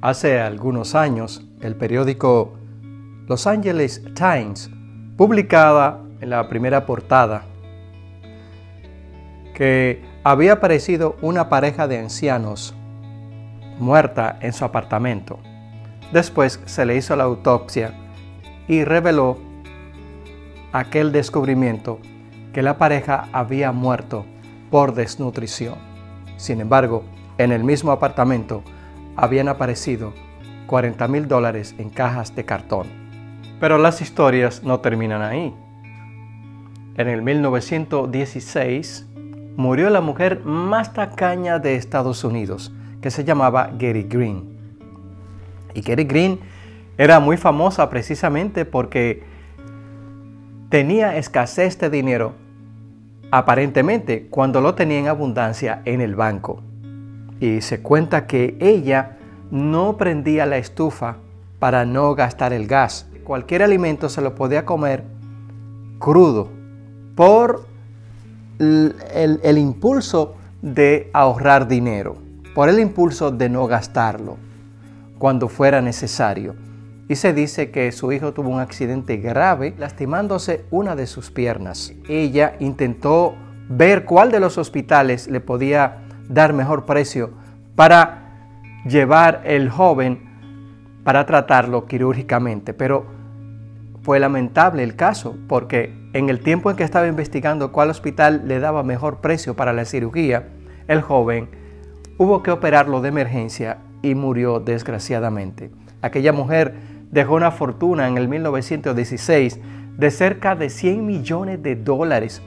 Hace algunos años, el periódico Los Angeles Times publicaba en la primera portada que había aparecido una pareja de ancianos muerta en su apartamento. Después se le hizo la autopsia y reveló aquel descubrimiento que la pareja había muerto por desnutrición. Sin embargo, en el mismo apartamento habían aparecido $40,000 en cajas de cartón. Pero las historias no terminan ahí. En el 1916 murió la mujer más tacaña de Estados Unidos, que se llamaba Getty Green. Y Getty Green era muy famosa precisamente porque tenía escasez de dinero, aparentemente, cuando lo tenía en abundancia en el banco. Y se cuenta que ella no prendía la estufa para no gastar el gas. Cualquier alimento se lo podía comer crudo por el impulso de ahorrar dinero, por el impulso de no gastarlo cuando fuera necesario. Y se dice que su hijo tuvo un accidente grave, lastimándose una de sus piernas. Ella intentó ver cuál de los hospitales le podía dar mejor precio para llevar el joven para tratarlo quirúrgicamente, pero fue lamentable el caso porque en el tiempo en que estaba investigando cuál hospital le daba mejor precio para la cirugía, el joven hubo que operarlo de emergencia y murió desgraciadamente. Aquella mujer dejó una fortuna en el 1916 de cerca de $100 millones,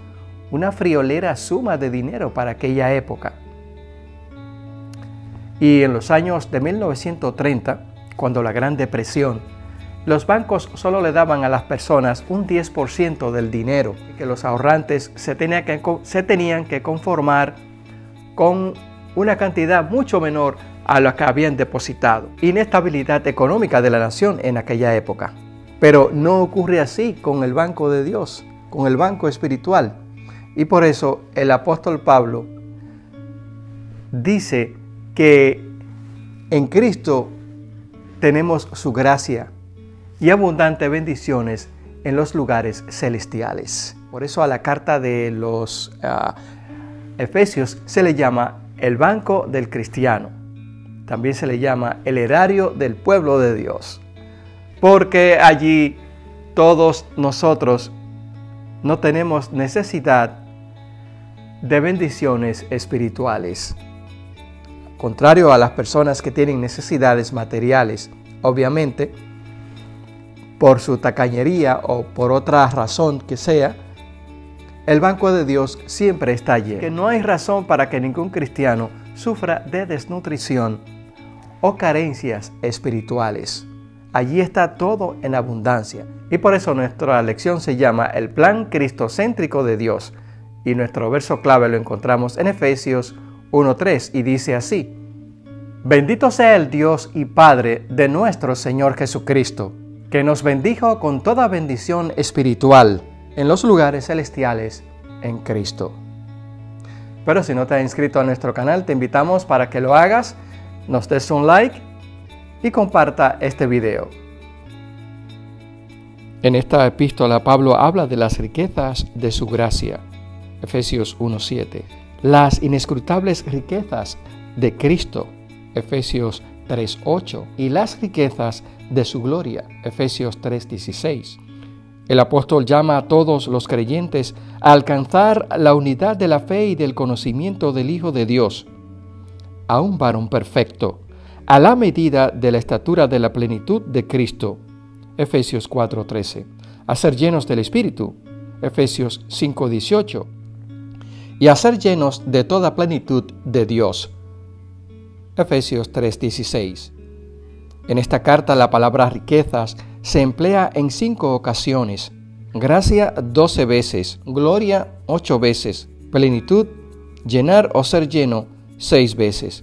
una friolera suma de dinero para aquella época. Y en los años de 1930, cuando la Gran Depresión, los bancos solo le daban a las personas un 10% del dinero, que los ahorrantes se tenían que conformar con una cantidad mucho menor a la que habían depositado. Inestabilidad económica de la nación en aquella época. Pero no ocurre así con el banco de Dios, con el banco espiritual. Y por eso el apóstol Pablo dice que en Cristo tenemos su gracia y abundantes bendiciones en los lugares celestiales. Por eso a la carta de los Efesios se le llama el banco del cristiano. También se le llama el erario del pueblo de Dios. Porque allí todos nosotros no tenemos necesidad de bendiciones espirituales. Contrario a las personas que tienen necesidades materiales, obviamente, por su tacañería o por otra razón que sea, el banco de Dios siempre está lleno. Que no hay razón para que ningún cristiano sufra de desnutrición o carencias espirituales. Allí está todo en abundancia. Y por eso nuestra lección se llama el plan cristocéntrico de Dios. Y nuestro verso clave lo encontramos en Efesios 1:3 y dice así: Bendito sea el Dios y Padre de nuestro Señor Jesucristo, que nos bendijo con toda bendición espiritual en los lugares celestiales en Cristo. Pero si no te has inscrito a nuestro canal, te invitamos para que lo hagas, nos des un like y comparta este video. En esta epístola Pablo habla de las riquezas de su gracia, Efesios 1:7, las inescrutables riquezas de Cristo, Efesios 3:8, y las riquezas de su gloria, Efesios 3:16. El apóstol llama a todos los creyentes a alcanzar la unidad de la fe y del conocimiento del Hijo de Dios, a un varón perfecto, a la medida de la estatura de la plenitud de Cristo, Efesios 4:13, a ser llenos del Espíritu, Efesios 5:18, y a ser llenos de toda plenitud de Dios, Efesios 3:16. En esta carta la palabra riquezas se emplea en 5 ocasiones, gracia 12 veces, gloria 8 veces, plenitud, llenar o ser lleno 6 veces,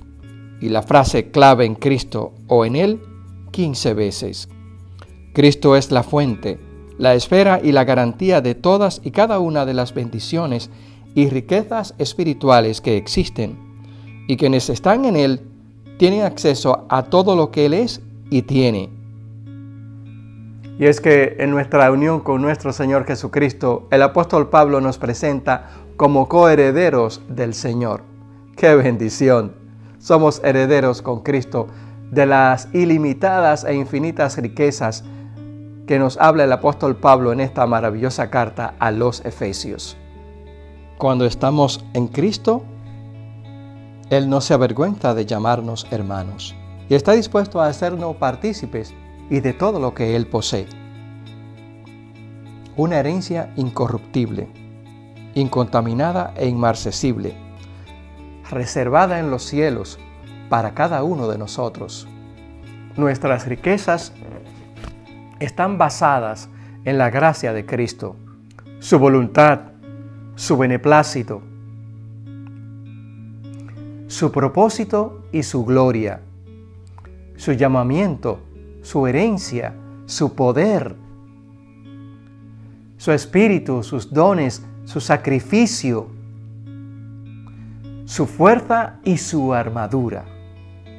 y la frase clave en Cristo o en Él 15 veces. Cristo es la fuente, la esfera y la garantía de todas y cada una de las bendiciones y riquezas espirituales que existen, y quienes están en Él tienen acceso a todo lo que Él es y tiene. Y es que en nuestra unión con nuestro Señor Jesucristo, el apóstol Pablo nos presenta como coherederos del Señor. ¡Qué bendición! Somos herederos con Cristo de las ilimitadas e infinitas riquezas que nos habla el apóstol Pablo en esta maravillosa carta a los Efesios. Cuando estamos en Cristo, Él no se avergüenza de llamarnos hermanos y está dispuesto a hacernos partícipes y de todo lo que Él posee. Una herencia incorruptible, incontaminada e inmarcesible, reservada en los cielos para cada uno de nosotros. Nuestras riquezas están basadas en la gracia de Cristo, su voluntad, su beneplácito, su propósito y su gloria, su llamamiento, su herencia, su poder, su espíritu, sus dones, su sacrificio, su fuerza y su armadura,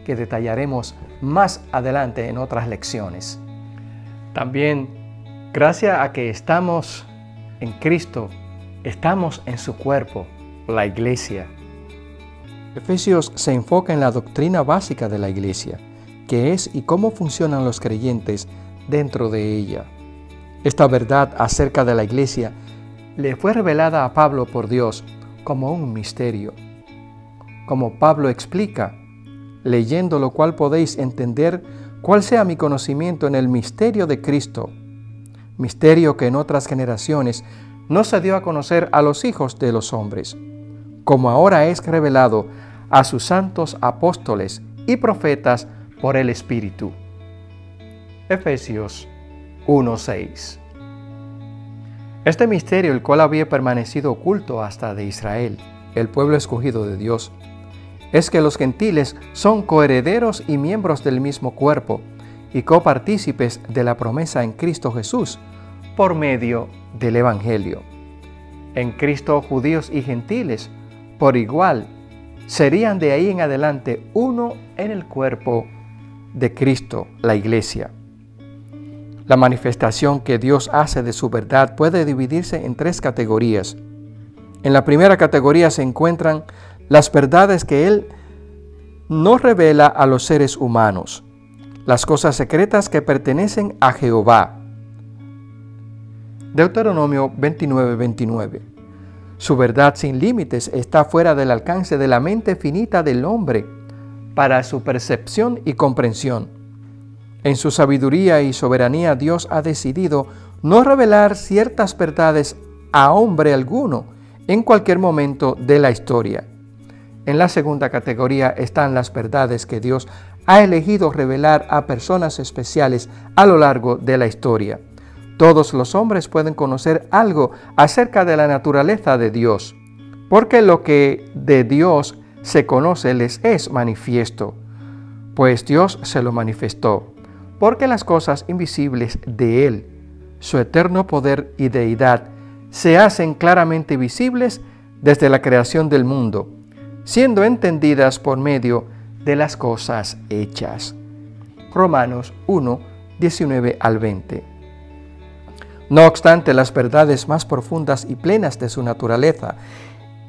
que detallaremos más adelante en otras lecciones. También, gracias a que estamos en Cristo, estamos en su cuerpo, la iglesia. Efesios se enfoca en la doctrina básica de la iglesia, que es y cómo funcionan los creyentes dentro de ella. Esta verdad acerca de la iglesia le fue revelada a Pablo por Dios como un misterio. Como Pablo explica, leyendo lo cual podéis entender cuál sea mi conocimiento en el misterio de Cristo, misterio que en otras generaciones no se dio a conocer a los hijos de los hombres, como ahora es revelado a sus santos apóstoles y profetas por el Espíritu. Efesios 1:6. Este misterio, el cual había permanecido oculto hasta de Israel, el pueblo escogido de Dios, es que los gentiles son coherederos y miembros del mismo cuerpo y copartícipes de la promesa en Cristo Jesús por medio del Evangelio. En Cristo judíos y gentiles, por igual, serían de ahí en adelante uno en el cuerpo de Cristo, la iglesia. La manifestación que Dios hace de su verdad puede dividirse en tres categorías. En la primera categoría se encuentran las verdades que Él no revela a los seres humanos, las cosas secretas que pertenecen a Jehová. Deuteronomio 29:29. Su verdad sin límites está fuera del alcance de la mente finita del hombre para su percepción y comprensión. En su sabiduría y soberanía Dios ha decidido no revelar ciertas verdades a hombre alguno en cualquier momento de la historia. En la segunda categoría están las verdades que Dios ha elegido revelar a personas especiales a lo largo de la historia. Todos los hombres pueden conocer algo acerca de la naturaleza de Dios, porque lo que de Dios se conoce les es manifiesto, pues Dios se lo manifestó, porque las cosas invisibles de Él, su eterno poder y deidad, se hacen claramente visibles desde la creación del mundo, siendo entendidas por medio de las cosas hechas. Romanos 1, 19 al 20. No obstante, las verdades más profundas y plenas de su naturaleza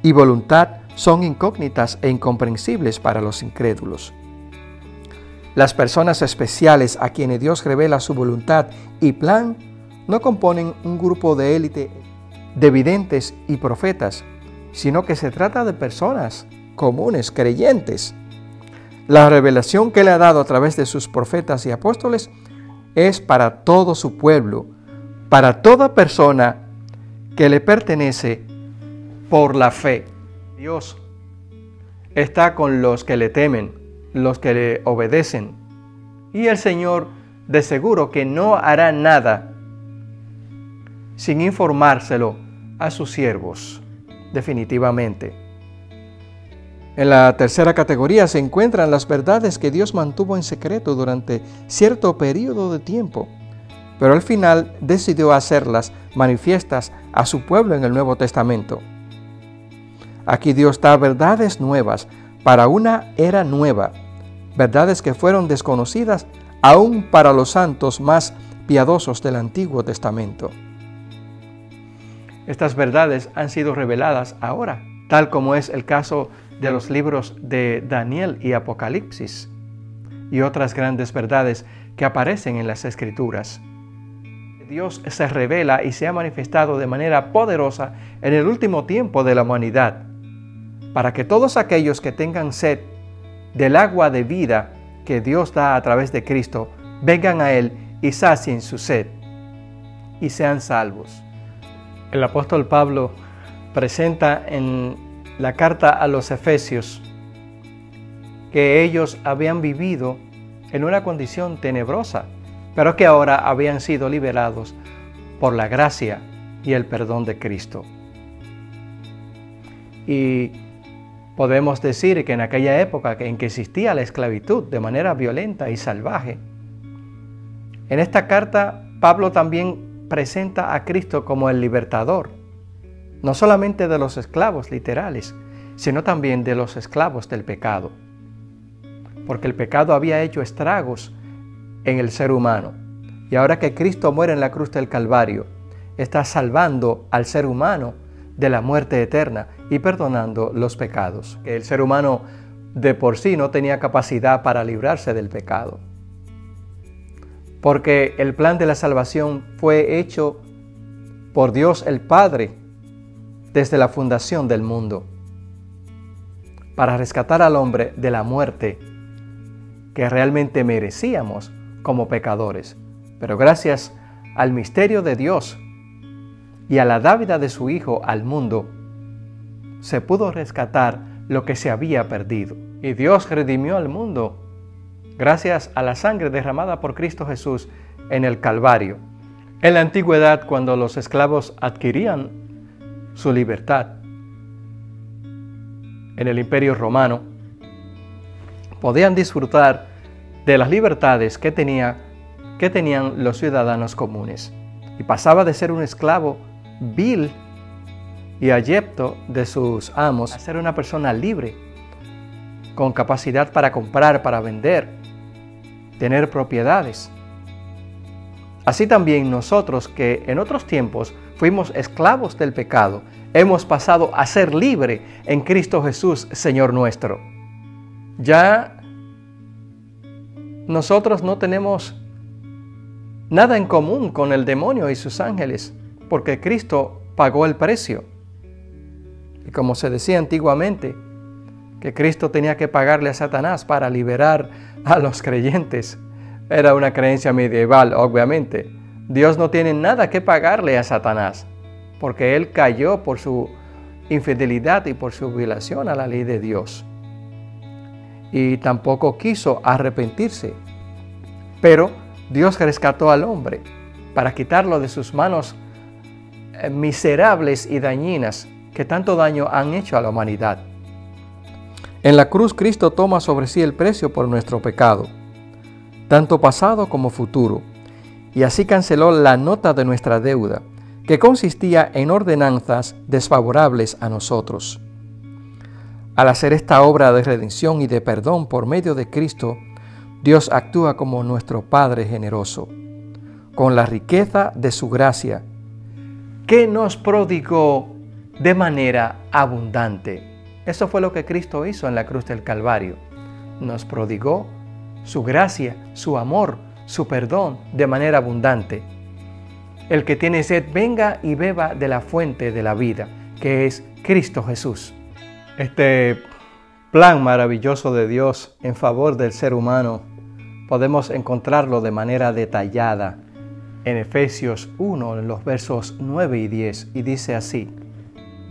y voluntad son incógnitas e incomprensibles para los incrédulos. Las personas especiales a quienes Dios revela su voluntad y plan no componen un grupo de élite de videntes y profetas, sino que se trata de personas comunes, creyentes. La revelación que Él ha dado a través de sus profetas y apóstoles es para todo su pueblo, para toda persona que le pertenece por la fe. Dios está con los que le temen, los que le obedecen. Y el Señor de seguro que no hará nada sin informárselo a sus siervos, definitivamente. En la tercera categoría se encuentran las verdades que Dios mantuvo en secreto durante cierto periodo de tiempo, pero al final decidió hacerlas manifiestas a su pueblo en el Nuevo Testamento. Aquí Dios da verdades nuevas para una era nueva, verdades que fueron desconocidas aún para los santos más piadosos del Antiguo Testamento. Estas verdades han sido reveladas ahora, tal como es el caso de los libros de Daniel y Apocalipsis, y otras grandes verdades que aparecen en las Escrituras. Dios se revela y se ha manifestado de manera poderosa en el último tiempo de la humanidad, para que todos aquellos que tengan sed del agua de vida que Dios da a través de Cristo, vengan a Él y sacien su sed y sean salvos. El apóstol Pablo presenta en la carta a los Efesios que ellos habían vivido en una condición tenebrosa, pero que ahora habían sido liberados por la gracia y el perdón de Cristo. Y podemos decir que en aquella época en que existía la esclavitud de manera violenta y salvaje, en esta carta Pablo también presenta a Cristo como el libertador, no solamente de los esclavos literales, sino también de los esclavos del pecado, porque el pecado había hecho estragos en el ser humano, y ahora que Cristo muere en la cruz del Calvario, está salvando al ser humano de la muerte eterna y perdonando los pecados, que el ser humano de por sí no tenía capacidad para librarse del pecado. Porque el plan de la salvación fue hecho por Dios el Padre desde la fundación del mundo, para rescatar al hombre de la muerte que realmente merecíamos como pecadores. Pero gracias al misterio de Dios y a la dávida de su Hijo al mundo, se pudo rescatar lo que se había perdido. Y Dios redimió al mundo gracias a la sangre derramada por Cristo Jesús en el Calvario. En la antigüedad, cuando los esclavos adquirían su libertad en el Imperio Romano, podían disfrutar de las libertades que tenían los ciudadanos comunes, y pasaba de ser un esclavo vil y abyecto de sus amos a ser una persona libre, con capacidad para comprar, para vender, tener propiedades. Así también nosotros, que en otros tiempos fuimos esclavos del pecado, hemos pasado a ser libres en Cristo Jesús, Señor nuestro. Ya nosotros no tenemos nada en común con el demonio y sus ángeles, porque Cristo pagó el precio. Y como se decía antiguamente, que Cristo tenía que pagarle a Satanás para liberar a los creyentes, era una creencia medieval, obviamente. Dios no tiene nada que pagarle a Satanás, porque Él cayó por su infidelidad y por su violación a la ley de Dios. Y tampoco quiso arrepentirse. Pero Dios rescató al hombre para quitarlo de sus manos miserables y dañinas que tanto daño han hecho a la humanidad. En la cruz Cristo toma sobre sí el precio por nuestro pecado, tanto pasado como futuro, y así canceló la nota de nuestra deuda, que consistía en ordenanzas desfavorables a nosotros. Al hacer esta obra de redención y de perdón por medio de Cristo, Dios actúa como nuestro Padre generoso, con la riqueza de su gracia, que nos prodigó de manera abundante. Eso fue lo que Cristo hizo en la cruz del Calvario. Nos prodigó su gracia, su amor, su perdón de manera abundante. El que tiene sed, venga y beba de la fuente de la vida, que es Cristo Jesús. Este plan maravilloso de Dios en favor del ser humano, podemos encontrarlo de manera detallada en Efesios 1, en los versos 9 y 10, y dice así: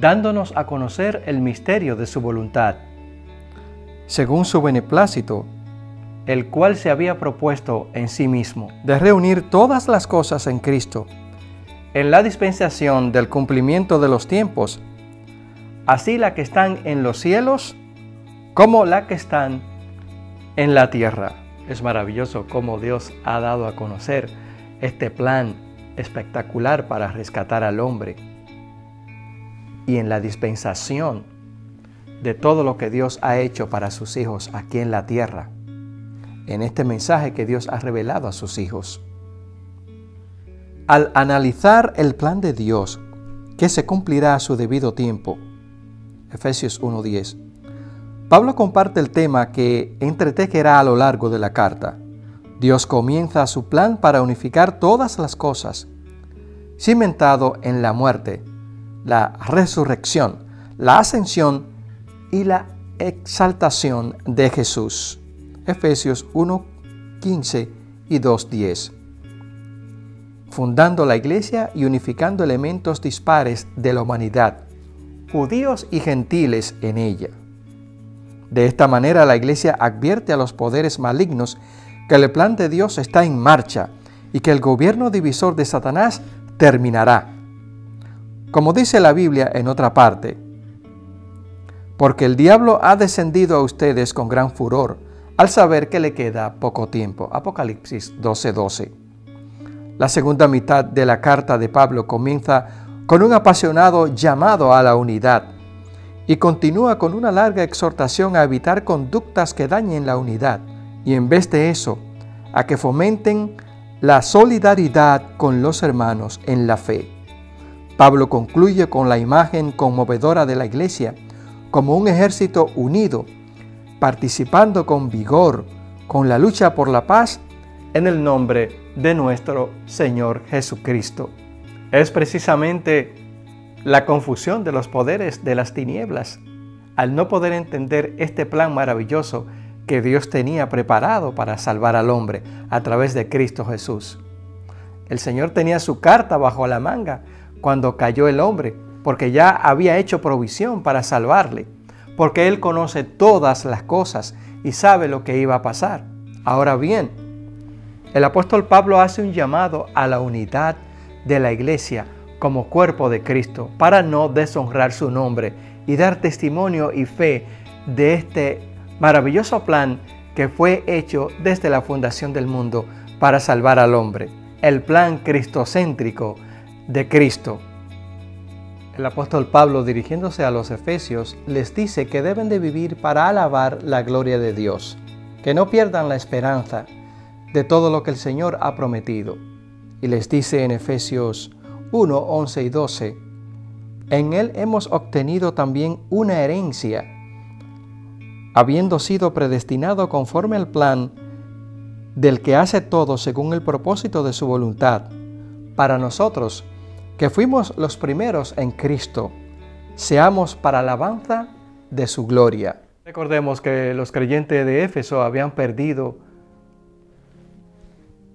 dándonos a conocer el misterio de su voluntad, según su beneplácito, el cual se había propuesto en sí mismo, de reunir todas las cosas en Cristo, en la dispensación del cumplimiento de los tiempos, así las que están en los cielos como las que están en la tierra. Es maravilloso cómo Dios ha dado a conocer este plan espectacular para rescatar al hombre, y en la dispensación de todo lo que Dios ha hecho para sus hijos aquí en la tierra. en este mensaje que Dios ha revelado a sus hijos. Al analizar el plan de Dios, que se cumplirá a su debido tiempo, Efesios 1:10, Pablo comparte el tema que entretejerá a lo largo de la carta. Dios comienza su plan para unificar todas las cosas, cimentado en la muerte, la resurrección, la ascensión y la exaltación de Jesús. Efesios 1:15 y 2:10. Fundando la iglesia y unificando elementos dispares de la humanidad, judíos y gentiles en ella. De esta manera la iglesia advierte a los poderes malignos que el plan de Dios está en marcha y que el gobierno divisor de Satanás terminará. Como dice la Biblia en otra parte, porque el diablo ha descendido a ustedes con gran furor, al saber que le queda poco tiempo. Apocalipsis 12:12. La segunda mitad de la carta de Pablo comienza con un apasionado llamado a la unidad y continúa con una larga exhortación a evitar conductas que dañen la unidad y en vez de eso, a que fomenten la solidaridad con los hermanos en la fe. Pablo concluye con la imagen conmovedora de la iglesia como un ejército unido, participando con vigor con la lucha por la paz en el nombre de nuestro Señor Jesucristo. Es precisamente la confusión de los poderes de las tinieblas al no poder entender este plan maravilloso que Dios tenía preparado para salvar al hombre a través de Cristo Jesús. El Señor tenía su carta bajo la manga cuando cayó el hombre, porque ya había hecho provisión para salvarle, porque Él conoce todas las cosas y sabe lo que iba a pasar. Ahora bien, el apóstol Pablo hace un llamado a la unidad de la iglesia como cuerpo de Cristo para no deshonrar su nombre y dar testimonio y fe de este maravilloso plan que fue hecho desde la fundación del mundo para salvar al hombre, el plan cristocéntrico de Cristo. El apóstol Pablo, dirigiéndose a los efesios, les dice que deben de vivir para alabar la gloria de Dios, que no pierdan la esperanza de todo lo que el Señor ha prometido. Y les dice en Efesios 1:11 y 12, en Él hemos obtenido también una herencia, habiendo sido predestinado conforme al plan del que hace todo según el propósito de su voluntad, para nosotros, que fuimos los primeros en Cristo, seamos para alabanza de su gloria. Recordemos que los creyentes de Éfeso habían perdido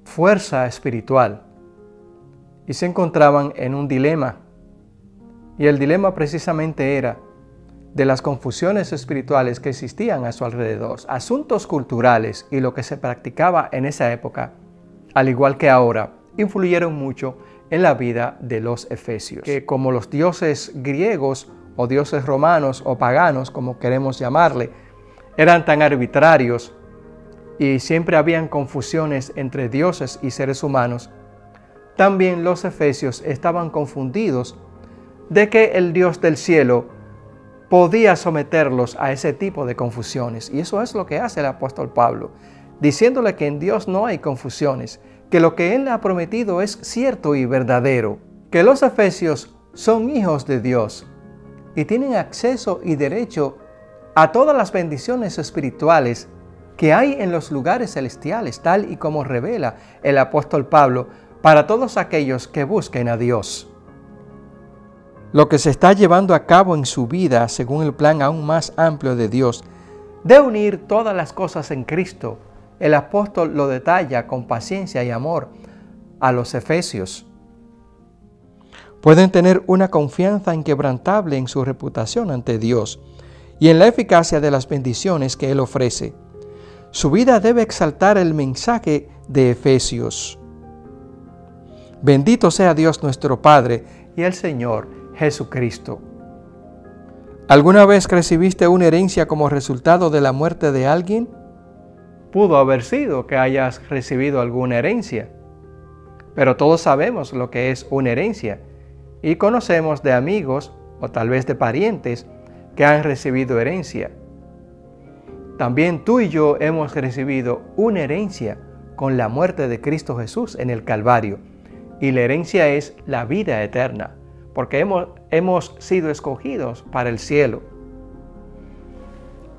fuerza espiritual y se encontraban en un dilema. Y el dilema precisamente era de las confusiones espirituales que existían a su alrededor, asuntos culturales y lo que se practicaba en esa época, al igual que ahora, influyeron mucho en la vida de los efesios, que como los dioses griegos o dioses romanos o paganos, como queremos llamarle, eran tan arbitrarios y siempre habían confusiones entre dioses y seres humanos, también los efesios estaban confundidos de que el Dios del cielo podía someterlos a ese tipo de confusiones. Y eso es lo que hace el apóstol Pablo, diciéndole que en Dios no hay confusiones, que lo que Él ha prometido es cierto y verdadero, que los efesios son hijos de Dios y tienen acceso y derecho a todas las bendiciones espirituales que hay en los lugares celestiales, tal y como revela el apóstol Pablo para todos aquellos que busquen a Dios. Lo que se está llevando a cabo en su vida, según el plan aún más amplio de Dios, de unir todas las cosas en Cristo, el apóstol lo detalla con paciencia y amor a los efesios. Pueden tener una confianza inquebrantable en su reputación ante Dios y en la eficacia de las bendiciones que Él ofrece. Su vida debe exaltar el mensaje de Efesios. Bendito sea Dios nuestro Padre y el Señor Jesucristo. ¿Alguna vez recibiste una herencia como resultado de la muerte de alguien? Pudo haber sido que hayas recibido alguna herencia, pero todos sabemos lo que es una herencia y conocemos de amigos o tal vez de parientes que han recibido herencia. también tú y yo hemos recibido una herencia con la muerte de Cristo Jesús en el Calvario. Y la herencia es la vida eterna, porque hemos sido escogidos para el cielo.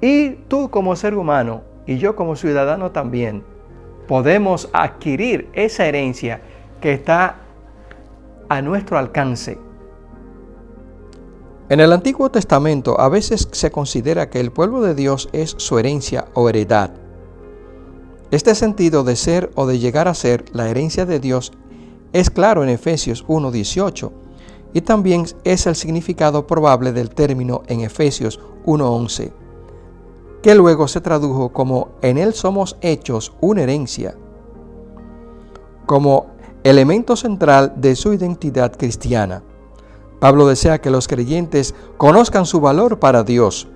Y tú como ser humano y yo como ciudadano también podemos adquirir esa herencia que está a nuestro alcance. En el Antiguo Testamento a veces se considera que el pueblo de Dios es su herencia o heredad. Este sentido de ser o de llegar a ser la herencia de Dios es claro en Efesios 1:18 y también es el significado probable del término en Efesios 1:11, que luego se tradujo como en Él somos hechos una herencia, como elemento central de su identidad cristiana. Pablo desea que los creyentes conozcan su valor para Dios.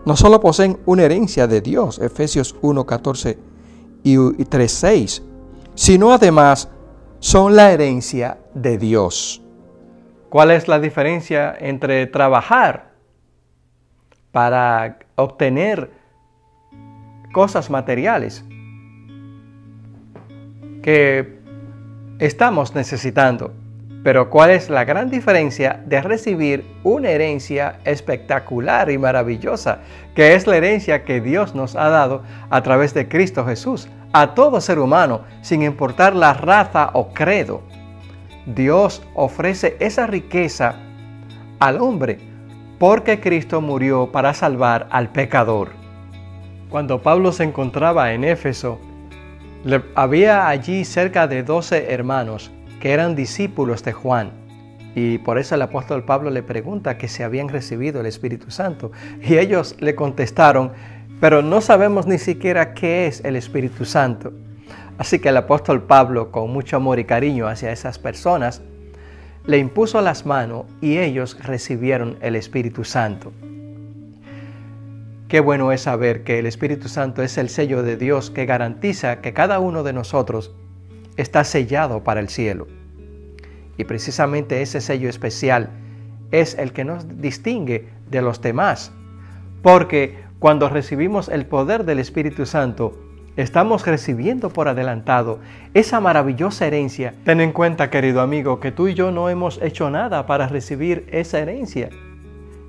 No solo poseen una herencia de Dios, Efesios 1:14 y 3:6, sino además son la herencia de Dios. ¿Cuál es la diferencia entre trabajar para obtener cosas materiales que estamos necesitando? Pero ¿cuál es la gran diferencia de recibir una herencia espectacular y maravillosa, que es la herencia que Dios nos ha dado a través de Cristo Jesús, a todo ser humano, sin importar la raza o credo? Dios ofrece esa riqueza al hombre porque Cristo murió para salvar al pecador. Cuando Pablo se encontraba en Éfeso, había allí cerca de 12 hermanos que eran discípulos de Juan. Y por eso el apóstol Pablo le pregunta que si habían recibido el Espíritu Santo. Y ellos le contestaron, pero no sabemos ni siquiera qué es el Espíritu Santo. Así que el apóstol Pablo, con mucho amor y cariño hacia esas personas, le impuso las manos y ellos recibieron el Espíritu Santo. Qué bueno es saber que el Espíritu Santo es el sello de Dios que garantiza que cada uno de nosotros está sellado para el cielo. Y precisamente ese sello especial es el que nos distingue de los demás. Porque cuando recibimos el poder del Espíritu Santo, estamos recibiendo por adelantado esa maravillosa herencia. Ten en cuenta, querido amigo, que tú y yo no hemos hecho nada para recibir esa herencia.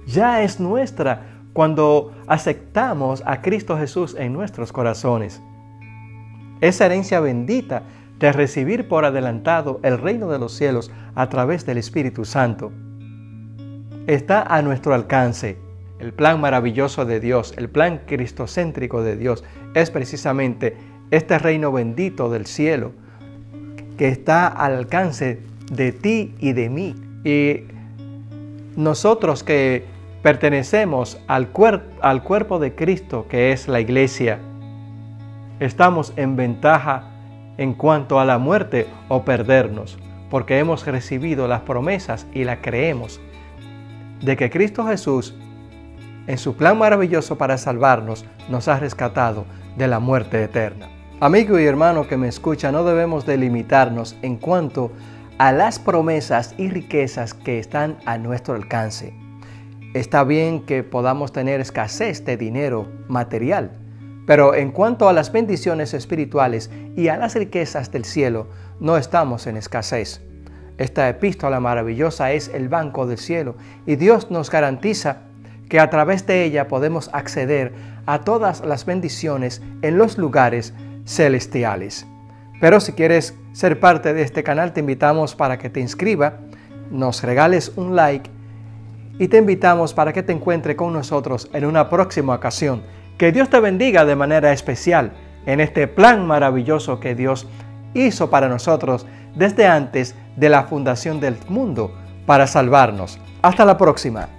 Ya es nuestra cuando aceptamos a Cristo Jesús en nuestros corazones. Esa herencia bendita de recibir por adelantado el reino de los cielos a través del Espíritu Santo está a nuestro alcance. El plan maravilloso de Dios, el plan cristocéntrico de Dios, es precisamente este reino bendito del cielo que está al alcance de ti y de mí. Y nosotros que pertenecemos al cuerpo de Cristo, que es la iglesia, estamos en ventaja en cuanto a la muerte o perdernos, porque hemos recibido las promesas y las creemos de que Cristo Jesús, en su plan maravilloso para salvarnos, nos ha rescatado de la muerte eterna. Amigo y hermano que me escucha, no debemos de limitarnos en cuanto a las promesas y riquezas que están a nuestro alcance. Está bien que podamos tener escasez de dinero material, pero en cuanto a las bendiciones espirituales y a las riquezas del cielo, no estamos en escasez. Esta epístola maravillosa es el banco del cielo y Dios nos garantiza que a través de ella podemos acceder a todas las bendiciones en los lugares celestiales. Pero si quieres ser parte de este canal, te invitamos para que te inscribas, nos regales un like y te invitamos para que te encuentres con nosotros en una próxima ocasión. Que Dios te bendiga de manera especial en este plan maravilloso que Dios hizo para nosotros desde antes de la fundación del mundo para salvarnos. Hasta la próxima.